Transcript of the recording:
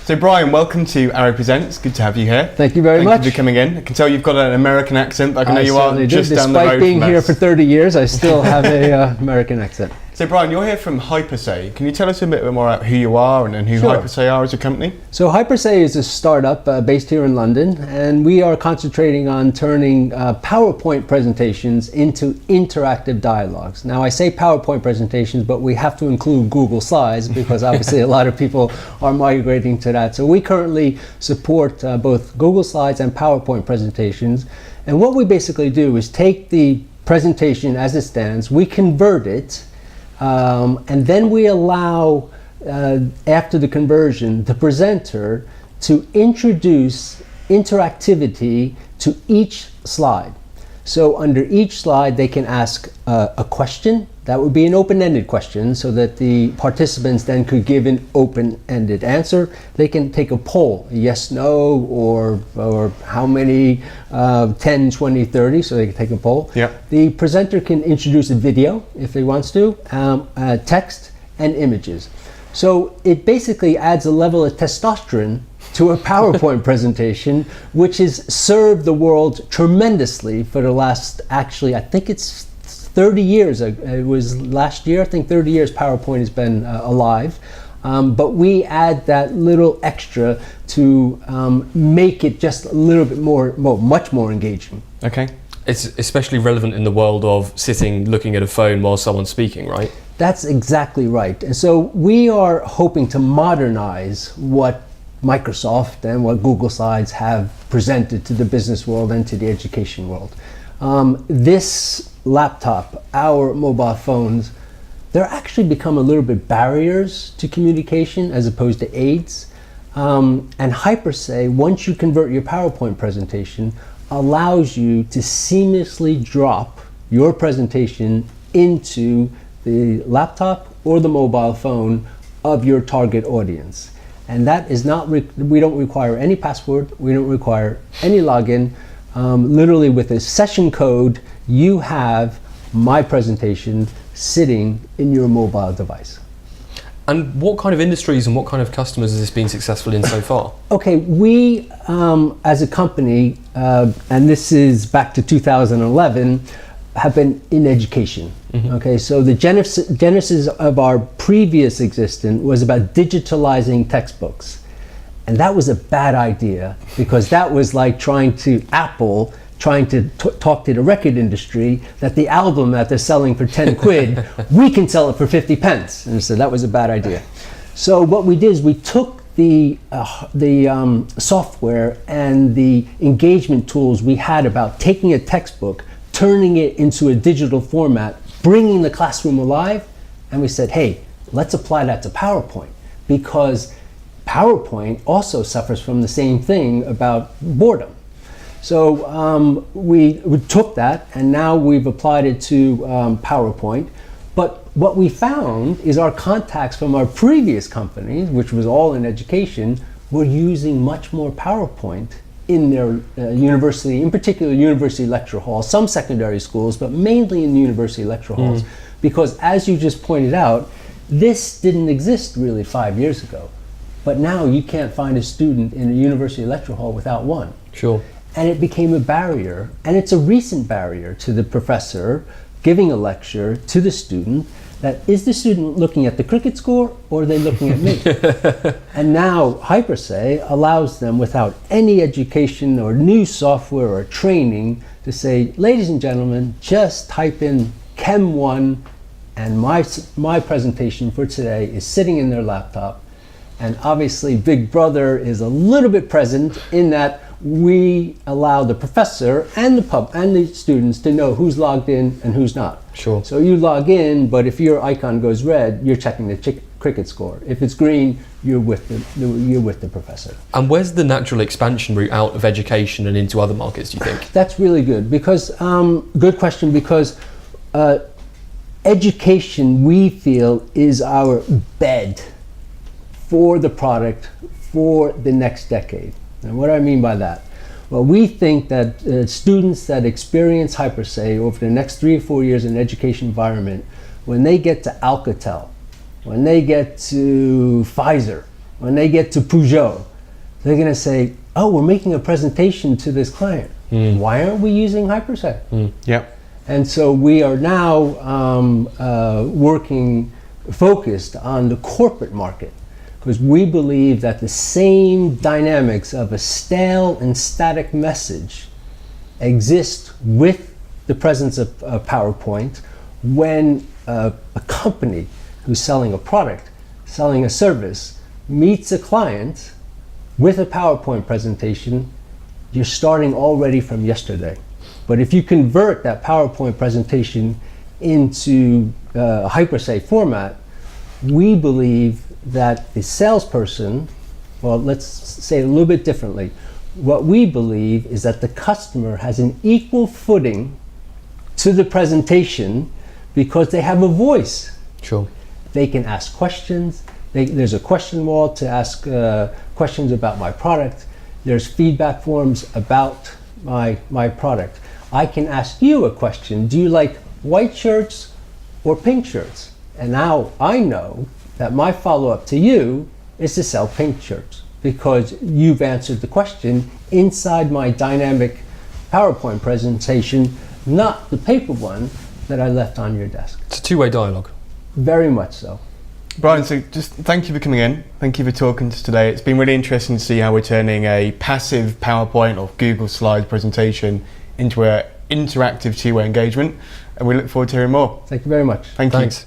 So Brian, welcome to Arrow Presents. Good to have you here. Thank you very much. Thank you for coming in. I can tell you've got an American accent, but I know you are just do. down the road Despite being from here us. for 30 years, I still have a American accent. So Brian, you're here from Hypersay. Can you tell us a bit more about who you are and who Sure. Hypersay are as a company? So Hypersay is a startup based here in London, and we are concentrating on turning PowerPoint presentations into interactive dialogues. Now I say PowerPoint presentations, but we have to include Google Slides because obviously a lot of people are migrating to that. So we currently support both Google Slides and PowerPoint presentations. And what we basically do is take the presentation as it stands, we convert it, and then we allow, after the conversion, the presenter to introduce interactivity to each slide. So under each slide, they can ask a question. That would be an open-ended question so that the participants then could give an open-ended answer. They can take a poll, yes, no, or how many, 10, 20, 30, so they can take a poll. Yep. The presenter can introduce a video if he wants to, text and images. So it basically adds a level of testosterone to a PowerPoint presentation, which has served the world tremendously for the last, actually, I think it's 30 years. It was last year, I think 30 years PowerPoint has been alive. But we add that little extra to make it just a little bit more, much more engaging. Okay. It's especially relevant in the world of sitting looking at a phone while someone's speaking, right? That's exactly right. And so we are hoping to modernize what Microsoft and what Google Slides have presented to the business world and to the education world. This laptop, our mobile phones, they're actually become a little bit barriers to communication as opposed to aids. And Hypersay, once you convert your PowerPoint presentation, allows you to seamlessly drop your presentation into the laptop or the mobile phone of your target audience. And that is not, we don't require any password, we don't require any login. Literally with a session code, you have my presentation sitting in your mobile device. And what kind of industries and what kind of customers has this been successful in so far? Okay, we as a company, and this is back to 2011, have been in education. Mm-hmm. Okay, so the genesis of our previous existence was about digitalizing textbooks. And that was a bad idea because that was like trying to talk to the record industry that the album that they're selling for 10 quid, we can sell it for 50 pence. And so that was a bad idea. So what we did is we took the software and the engagement tools we had about taking a textbook, turning it into a digital format, bringing the classroom alive, and we said, hey, let's apply that to PowerPoint because PowerPoint also suffers from the same thing about boredom. So we took that and now we've applied it to PowerPoint. But what we found is our contacts from our previous companies, which was all in education, were using much more PowerPoint in their university, in particular university lecture halls, some secondary schools, but mainly in university lecture halls. Because as you just pointed out, this didn't exist really 5 years ago. But now you can't find a student in a university lecture hall without one. Sure. And it became a barrier, and it's a recent barrier to the professor giving a lecture to the student, that is the student looking at the cricket score or are they looking at me? And now Hypersay allows them without any education or new software or training to say, ladies and gentlemen, just type in Chem 1 and my presentation for today is sitting in their laptop. And obviously Big Brother is a little bit present in that we allow the professor and the students to know who's logged in and who's not. Sure. So you log in, but if your icon goes red, you're checking the cricket score. If it's green, you're with the professor. And where's the natural expansion route out of education and into other markets, do you think? That's really good because good question, because education, we feel, is our bed for the product for the next decade. And what do I mean by that? Well, we think that students that experience Hypersay over the next 3 or 4 years in an education environment, when they get to Alcatel, when they get to Pfizer, when they get to Peugeot, they're going to say, oh, we're making a presentation to this client. Why aren't we using Hypersay? Yep. And so we are now focused on the corporate market, because we believe that the same dynamics of a stale and static message exist with the presence of PowerPoint when a company who's selling a product, selling a service, meets a client with a PowerPoint presentation. You're starting already from yesterday. But if you convert that PowerPoint presentation into a Hypersay format, we believe that the salesperson, well, let's say it a little bit differently. What we believe is that the customer has an equal footing to the presentation because they have a voice. Sure. They can ask questions. There's a question wall to ask questions about my product. There's feedback forms about my product. I can ask you a question. Do you like white shirts or pink shirts? And now I know that my follow-up to you is to sell pink shirts because you've answered the question inside my dynamic PowerPoint presentation, not the paper one that I left on your desk. It's a two-way dialogue. Very much so. Brian, so just thank you for coming in. Thank you for talking to us today. It's been really interesting to see how we're turning a passive PowerPoint or Google Slides presentation into an interactive two-way engagement, and we look forward to hearing more. Thank you very much. Thank you. Thanks.